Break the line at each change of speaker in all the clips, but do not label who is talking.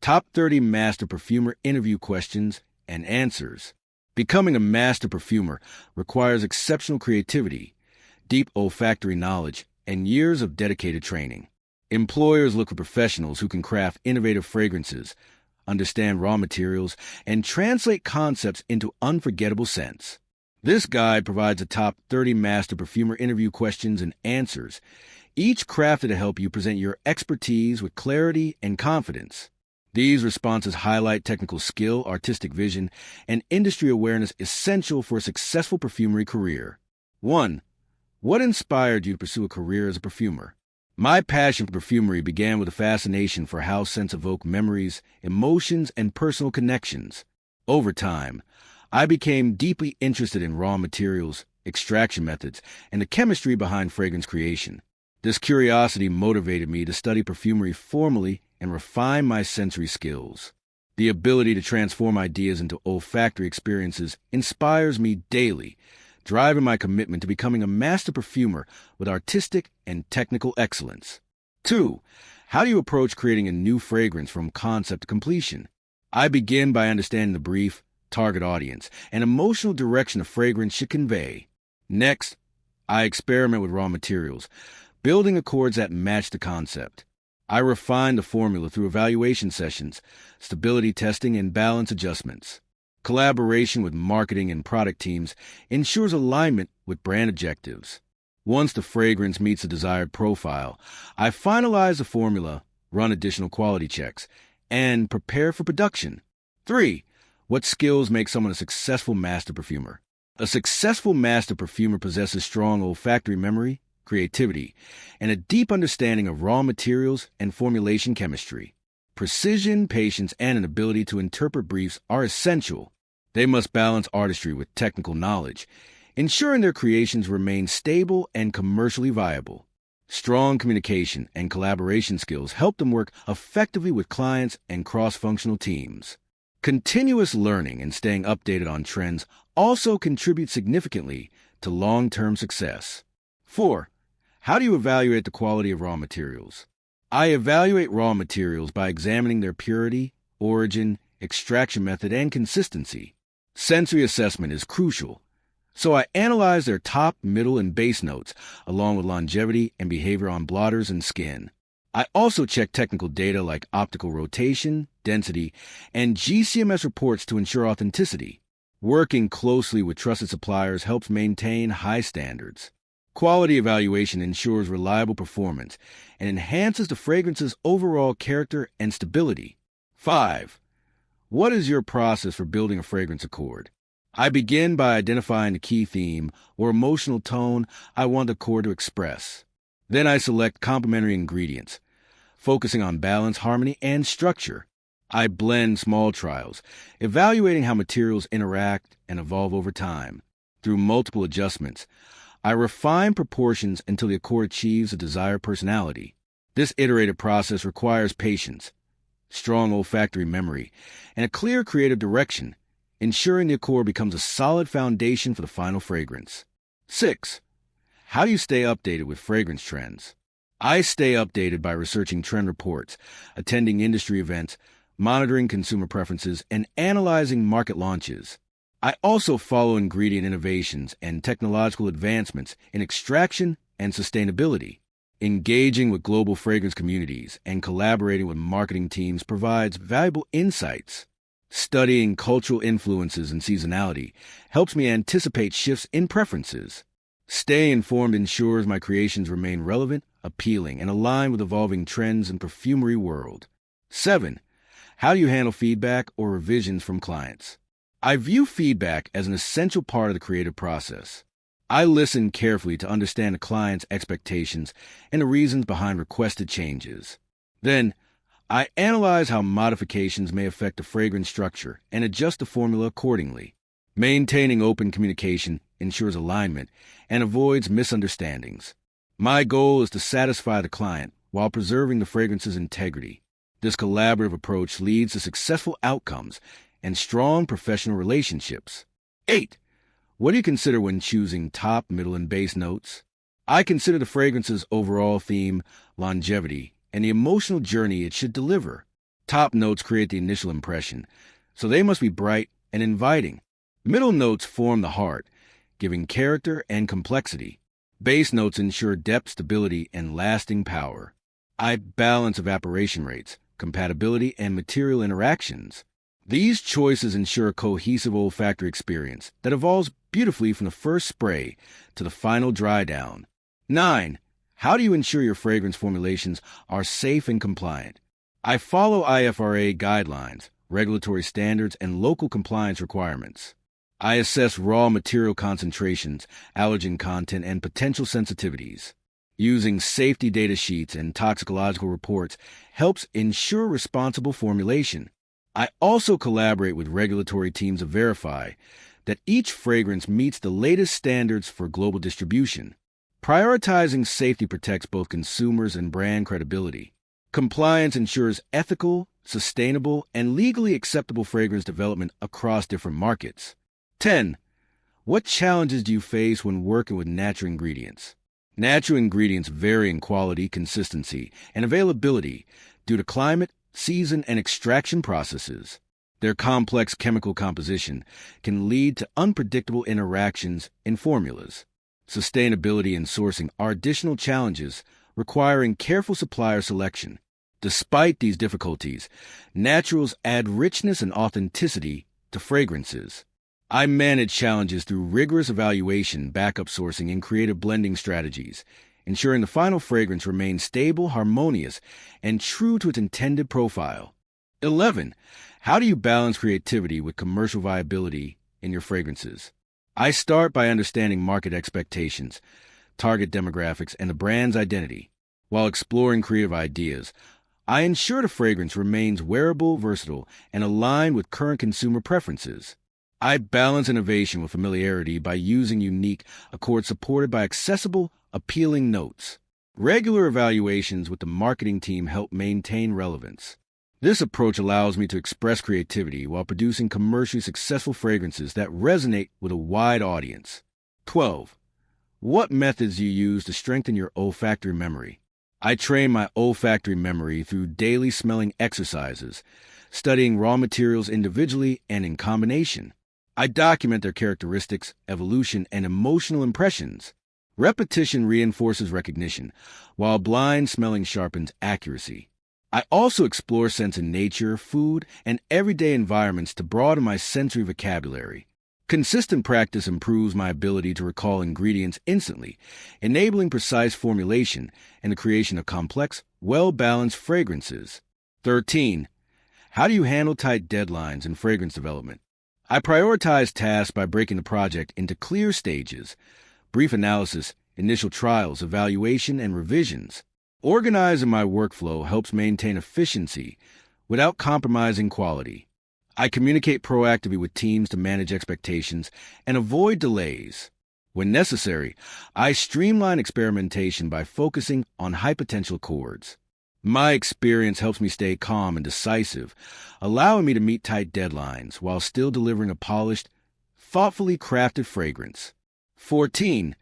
Top 30 Master Perfumer Interview Questions and Answers. Becoming a Master Perfumer requires exceptional creativity, deep olfactory knowledge, and years of dedicated training. Employers look for professionals who can craft innovative fragrances, understand raw materials, and translate concepts into unforgettable scents. This guide provides the top 30 Master Perfumer Interview Questions and Answers, each crafted to help you present your expertise with clarity and confidence. These responses highlight technical skill, artistic vision, and industry awareness essential for a successful perfumery career. 1. What inspired you to pursue a career as a perfumer? My passion for perfumery began with a fascination for how scents evoke memories, emotions, and personal connections. Over time, I became deeply interested in raw materials, extraction methods, and the chemistry behind fragrance creation. This curiosity motivated me to study perfumery formally and refine my sensory skills. The ability to transform ideas into olfactory experiences inspires me daily, driving my commitment to becoming a master perfumer with artistic and technical excellence. 2. How do you approach creating a new fragrance from concept to completion? I begin by understanding the brief, target audience, and emotional direction a fragrance should convey. Next, I experiment with raw materials, building accords that match the concept. I refine the formula through evaluation sessions, stability testing, and balance adjustments. Collaboration with marketing and product teams ensures alignment with brand objectives. Once the fragrance meets the desired profile, I finalize the formula, run additional quality checks, and prepare for production. 3. What skills make someone a successful master perfumer? A successful master perfumer possesses strong olfactory memory, creativity, and a deep understanding of raw materials and formulation chemistry. Precision, patience, and an ability to interpret briefs are essential. They must balance artistry with technical knowledge, ensuring their creations remain stable and commercially viable. Strong communication and collaboration skills help them work effectively with clients and cross-functional teams. Continuous learning and staying updated on trends also contribute significantly to long-term success. 4. How do you evaluate the quality of raw materials? I evaluate raw materials by examining their purity, origin, extraction method, and consistency. Sensory assessment is crucial, so I analyze their top, middle, and base notes, along with longevity and behavior on blotters and skin. I also check technical data like optical rotation, density, and GCMS reports to ensure authenticity. Working closely with trusted suppliers helps maintain high standards. Quality evaluation ensures reliable performance and enhances the fragrance's overall character and stability. 5. What is your process for building a fragrance accord? I begin by identifying the key theme or emotional tone I want the accord to express. Then I select complementary ingredients, focusing on balance, harmony, and structure. I blend small trials, evaluating how materials interact and evolve over time. Through multiple adjustments, I refine proportions until the accord achieves a desired personality. This iterative process requires patience, strong olfactory memory, and a clear creative direction, ensuring the accord becomes a solid foundation for the final fragrance. 6. How do you stay updated with fragrance trends? I stay updated by researching trend reports, attending industry events, monitoring consumer preferences, and analyzing market launches. I also follow ingredient innovations and technological advancements in extraction and sustainability. Engaging with global fragrance communities and collaborating with marketing teams provides valuable insights. Studying cultural influences and seasonality helps me anticipate shifts in preferences. Staying informed ensures my creations remain relevant, appealing, and aligned with evolving trends in the perfumery world. 7. How do you handle feedback or revisions from clients? I view feedback as an essential part of the creative process. I listen carefully to understand the client's expectations and the reasons behind requested changes. Then, I analyze how modifications may affect the fragrance structure and adjust the formula accordingly. Maintaining open communication ensures alignment and avoids misunderstandings. My goal is to satisfy the client while preserving the fragrance's integrity. This collaborative approach leads to successful outcomes and strong professional relationships. 8. What do you consider when choosing top, middle, and base notes? I consider the fragrance's overall theme, longevity, and the emotional journey it should deliver. Top notes create the initial impression, so they must be bright and inviting. Middle notes form the heart, giving character and complexity. Base notes ensure depth, stability, and lasting power. I balance evaporation rates, compatibility, and material interactions. These choices ensure a cohesive olfactory experience that evolves beautifully from the first spray to the final dry down. 9. How do you ensure your fragrance formulations are safe and compliant? I follow IFRA guidelines, regulatory standards, and local compliance requirements. I assess raw material concentrations, allergen content, and potential sensitivities. Using safety data sheets and toxicological reports helps ensure responsible formulation. I also collaborate with regulatory teams to verify that each fragrance meets the latest standards for global distribution. Prioritizing safety protects both consumers and brand credibility. Compliance ensures ethical, sustainable, and legally acceptable fragrance development across different markets. 10. What challenges do you face when working with natural ingredients? Natural ingredients vary in quality, consistency, and availability due to climate, season, and extraction processes. Their complex chemical composition can lead to unpredictable interactions in formulas. Sustainability and sourcing are additional challenges requiring careful supplier selection. Despite these difficulties, naturals add richness and authenticity to fragrances. I manage challenges through rigorous evaluation, backup sourcing, and creative blending strategies, ensuring the final fragrance remains stable, harmonious, and true to its intended profile. 11. How do you balance creativity with commercial viability in your fragrances? I start by understanding market expectations, target demographics, and the brand's identity. While exploring creative ideas, I ensure the fragrance remains wearable, versatile, and aligned with current consumer preferences. I balance innovation with familiarity by using unique accords supported by accessible, appealing notes. Regular evaluations with the marketing team help maintain relevance. This approach allows me to express creativity while producing commercially successful fragrances that resonate with a wide audience. 12. What methods do you use to strengthen your olfactory memory? I train my olfactory memory through daily smelling exercises, studying raw materials individually and in combination. I document their characteristics, evolution, and emotional impressions. Repetition reinforces recognition, while blind smelling sharpens accuracy. I also explore scents in nature, food, and everyday environments to broaden my sensory vocabulary. Consistent practice improves my ability to recall ingredients instantly, enabling precise formulation and the creation of complex, well-balanced fragrances. 13. How do you handle tight deadlines in fragrance development? I prioritize tasks by breaking the project into clear stages: brief analysis, initial trials, evaluation, and revisions. Organizing my workflow helps maintain efficiency without compromising quality. I communicate proactively with teams to manage expectations and avoid delays. When necessary, I streamline experimentation by focusing on high-potential chords. My experience helps me stay calm and decisive, allowing me to meet tight deadlines while still delivering a polished, thoughtfully crafted fragrance. 14.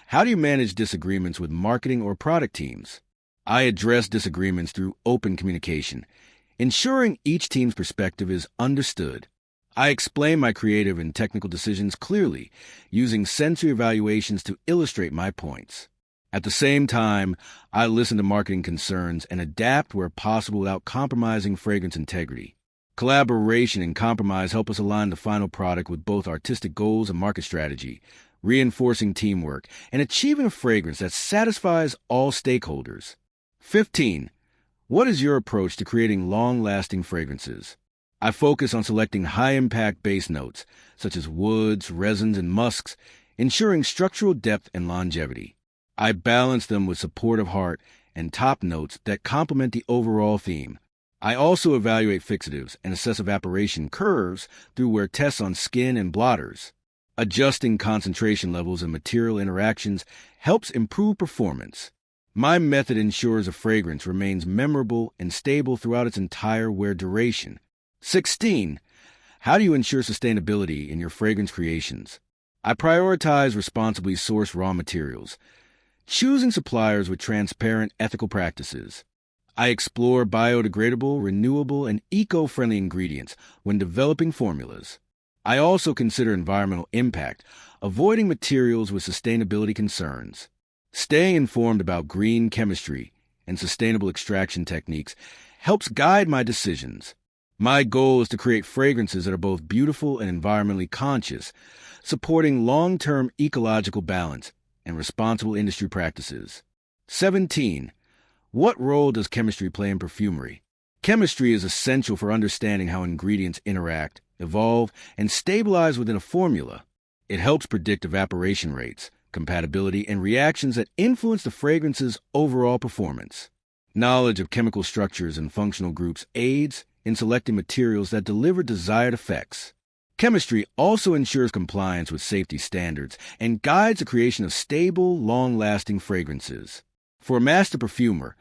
How do you manage disagreements with marketing or product teams? I address disagreements through open communication, ensuring each team's perspective is understood. I explain my creative and technical decisions clearly, using sensory evaluations to illustrate my points. At the same time, I listen to marketing concerns and adapt where possible without compromising fragrance integrity. Collaboration and compromise help us align the final product with both artistic goals and market strategy, reinforcing teamwork and achieving a fragrance that satisfies all stakeholders. 15. What is your approach to creating long-lasting fragrances? I focus on selecting high-impact base notes, such as woods, resins, and musks, ensuring structural depth and longevity. I balance them with supportive heart and top notes that complement the overall theme. I also evaluate fixatives and assess evaporation curves through wear tests on skin and blotters. Adjusting concentration levels and material interactions helps improve performance. My method ensures a fragrance remains memorable and stable throughout its entire wear duration. 16. How do you ensure sustainability in your fragrance creations? I prioritize responsibly sourced raw materials, choosing suppliers with transparent, ethical practices. I explore biodegradable, renewable, and eco-friendly ingredients when developing formulas. I also consider environmental impact, avoiding materials with sustainability concerns. Staying informed about green chemistry and sustainable extraction techniques helps guide my decisions. My goal is to create fragrances that are both beautiful and environmentally conscious, supporting long-term ecological balance and responsible industry practices. 17. What role does chemistry play in perfumery? Chemistry is essential for understanding how ingredients interact, evolve, and stabilize within a formula. It helps predict evaporation rates, compatibility, and reactions that influence the fragrance's overall performance. Knowledge of chemical structures and functional groups aids in selecting materials that deliver desired effects. Chemistry also ensures compliance with safety standards and guides the creation of stable, long-lasting fragrances. For a master perfumer,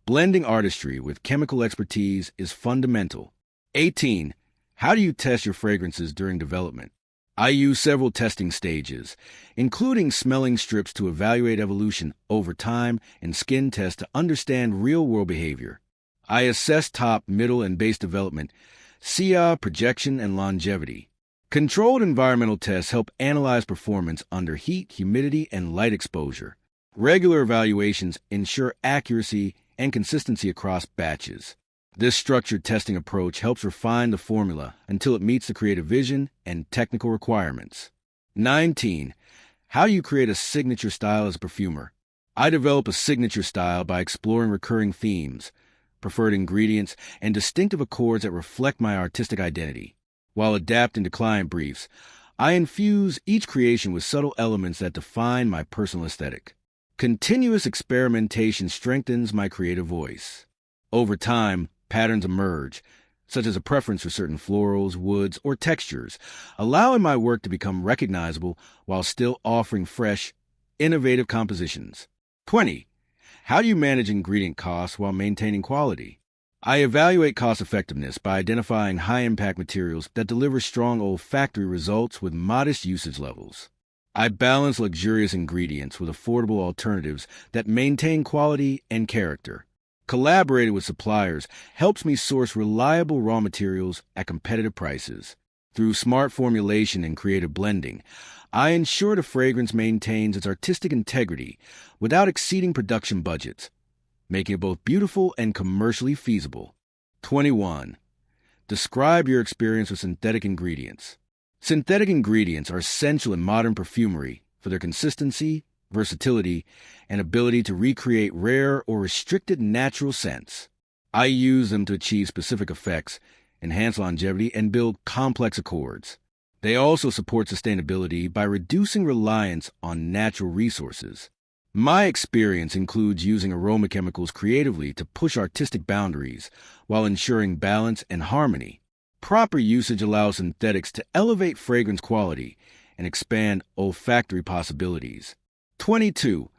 blending artistry with chemical expertise is fundamental. 18. How do you test your fragrances during development? I use several testing stages, including smelling strips to evaluate evolution over time and skin tests to understand real-world behavior. I assess top, middle, and base development, SIA, projection, and longevity. Controlled environmental tests help analyze performance under heat, humidity, and light exposure. Regular evaluations ensure accuracy and consistency across batches. This structured testing approach helps refine the formula until it meets the creative vision and technical requirements. 19. How do you create a signature style as a perfumer? I develop a signature style by exploring recurring themes, preferred ingredients, and distinctive accords that reflect my artistic identity. While adapting to client briefs, I infuse each creation with subtle elements that define my personal aesthetic. Continuous experimentation strengthens my creative voice. Over time, patterns emerge, such as a preference for certain florals, woods, or textures, allowing my work to become recognizable while still offering fresh, innovative compositions. 20. How do you manage ingredient costs while maintaining quality? I evaluate cost-effectiveness by identifying high-impact materials that deliver strong olfactory results with modest usage levels. I balance luxurious ingredients with affordable alternatives that maintain quality and character. Collaborating with suppliers helps me source reliable raw materials at competitive prices. Through smart formulation and creative blending, I ensure the fragrance maintains its artistic integrity without exceeding production budgets, making it both beautiful and commercially feasible. 21. Describe your experience with synthetic ingredients. Synthetic ingredients are essential in modern perfumery for their consistency, versatility, and ability to recreate rare or restricted natural scents. I use them to achieve specific effects, enhance longevity, and build complex accords. They also support sustainability by reducing reliance on natural resources. My experience includes using aroma chemicals creatively to push artistic boundaries while ensuring balance and harmony. Proper usage allows synthetics to elevate fragrance quality and expand olfactory possibilities. 22.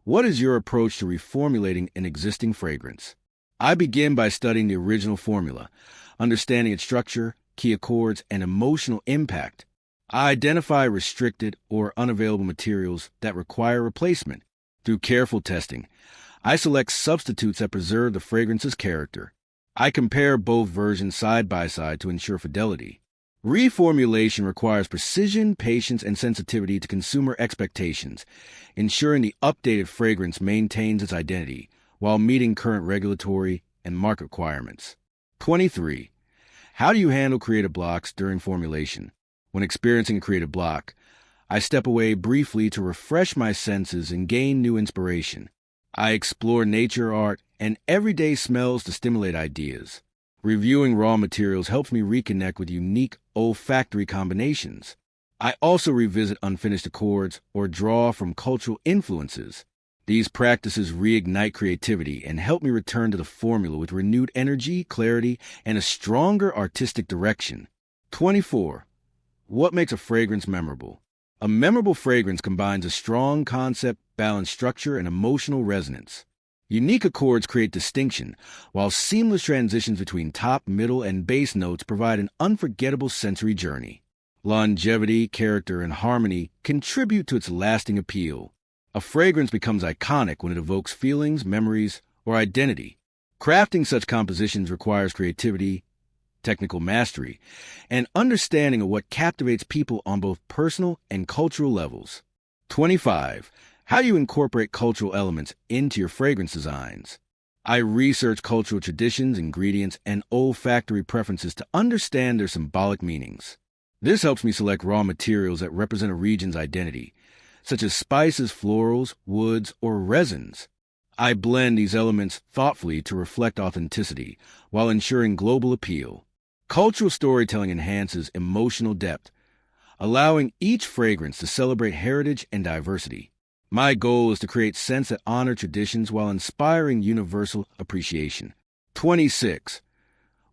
What is your approach to reformulating an existing fragrance? I begin by studying the original formula, understanding its structure, key accords, and emotional impact. I identify restricted or unavailable materials that require replacement. Through careful testing, I select substitutes that preserve the fragrance's character. I compare both versions side by side to ensure fidelity. Reformulation requires precision, patience, and sensitivity to consumer expectations, ensuring the updated fragrance maintains its identity while meeting current regulatory and market requirements. 23. How do you handle creative blocks during formulation? When experiencing a creative block, I step away briefly to refresh my senses and gain new inspiration. I explore nature, art, and everyday smells to stimulate ideas. Reviewing raw materials helps me reconnect with unique olfactory combinations. I also revisit unfinished accords or draw from cultural influences. These practices reignite creativity and help me return to the formula with renewed energy, clarity, and a stronger artistic direction. 24. What makes a fragrance memorable? A memorable fragrance combines a strong concept, balanced structure, and emotional resonance. Unique accords create distinction, while seamless transitions between top, middle, and base notes provide an unforgettable sensory journey. Longevity, character, and harmony contribute to its lasting appeal. A fragrance becomes iconic when it evokes feelings, memories, or identity. Crafting such compositions requires creativity, technical mastery, and understanding of what captivates people on both personal and cultural levels. 25. How you incorporate cultural elements into your fragrance designs. I research cultural traditions, ingredients, and olfactory preferences to understand their symbolic meanings. This helps me select raw materials that represent a region's identity, such as spices, florals, woods, or resins. I blend these elements thoughtfully to reflect authenticity while ensuring global appeal. Cultural storytelling enhances emotional depth, allowing each fragrance to celebrate heritage and diversity. My goal is to create scents that honor traditions while inspiring universal appreciation. 26.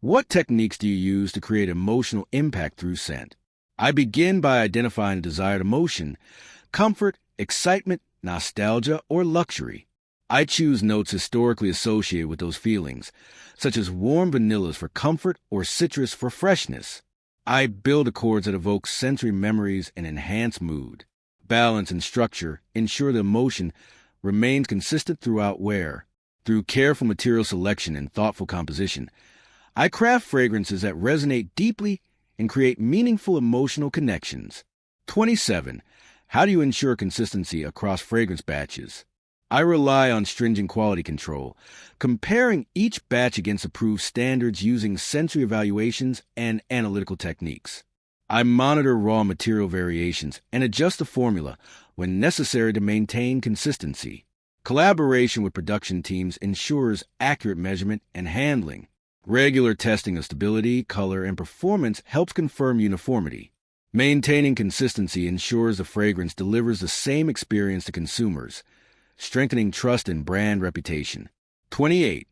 What techniques do you use to create emotional impact through scent? I begin by identifying a desired emotion: comfort, excitement, nostalgia, or luxury. I choose notes historically associated with those feelings, such as warm vanillas for comfort or citrus for freshness. I build accords that evoke sensory memories and enhance mood. Balance and structure ensure the emotion remains consistent throughout wear. Through careful material selection and thoughtful composition, I craft fragrances that resonate deeply and create meaningful emotional connections. 27. How do you ensure consistency across fragrance batches? I rely on stringent quality control, comparing each batch against approved standards using sensory evaluations and analytical techniques. I monitor raw material variations and adjust the formula when necessary to maintain consistency. Collaboration with production teams ensures accurate measurement and handling. Regular testing of stability, color, and performance helps confirm uniformity. Maintaining consistency ensures the fragrance delivers the same experience to consumers, strengthening trust and brand reputation. 28.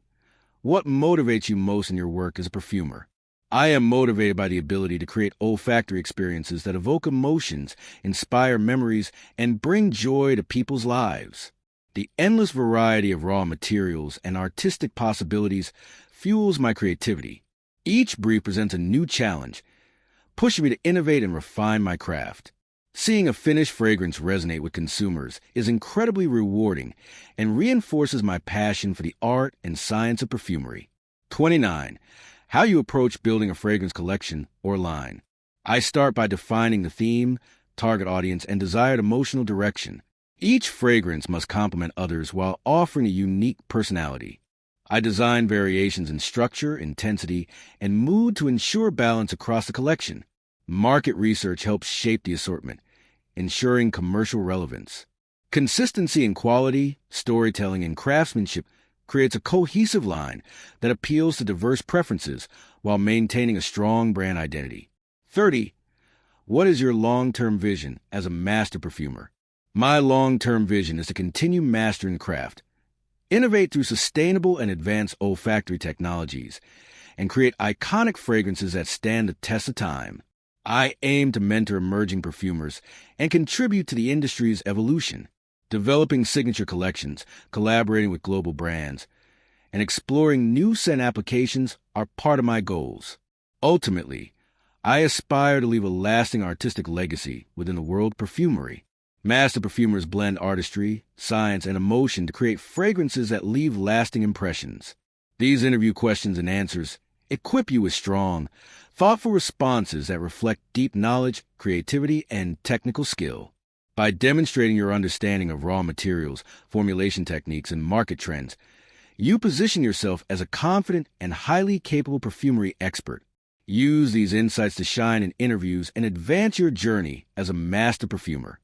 What motivates you most in your work as a perfumer? I am motivated by the ability to create olfactory experiences that evoke emotions, inspire memories, and bring joy to people's lives. The endless variety of raw materials and artistic possibilities fuels my creativity. Each brief presents a new challenge, pushing me to innovate and refine my craft. Seeing a finished fragrance resonate with consumers is incredibly rewarding and reinforces my passion for the art and science of perfumery. 29. How you approach building a fragrance collection or line. I start by defining the theme, target audience, and desired emotional direction. Each fragrance must complement others while offering a unique personality. I design variations in structure, intensity, and mood to ensure balance across the collection. Market research helps shape the assortment, ensuring commercial relevance. Consistency in quality, storytelling, and craftsmanship creates a cohesive line that appeals to diverse preferences while maintaining a strong brand identity. 30. What is your long-term vision as a master perfumer? My long-term vision is to continue mastering the craft, innovate through sustainable and advanced olfactory technologies, and create iconic fragrances that stand the test of time. I aim to mentor emerging perfumers and contribute to the industry's evolution. Developing signature collections, collaborating with global brands, and exploring new scent applications are part of my goals. Ultimately, I aspire to leave a lasting artistic legacy within the world of perfumery. Master perfumers blend artistry, science, and emotion to create fragrances that leave lasting impressions. These interview questions and answers equip you with strong, thoughtful responses that reflect deep knowledge, creativity, and technical skill. By demonstrating your understanding of raw materials, formulation techniques, and market trends, you position yourself as a confident and highly capable perfumery expert. Use these insights to shine in interviews and advance your journey as a master perfumer.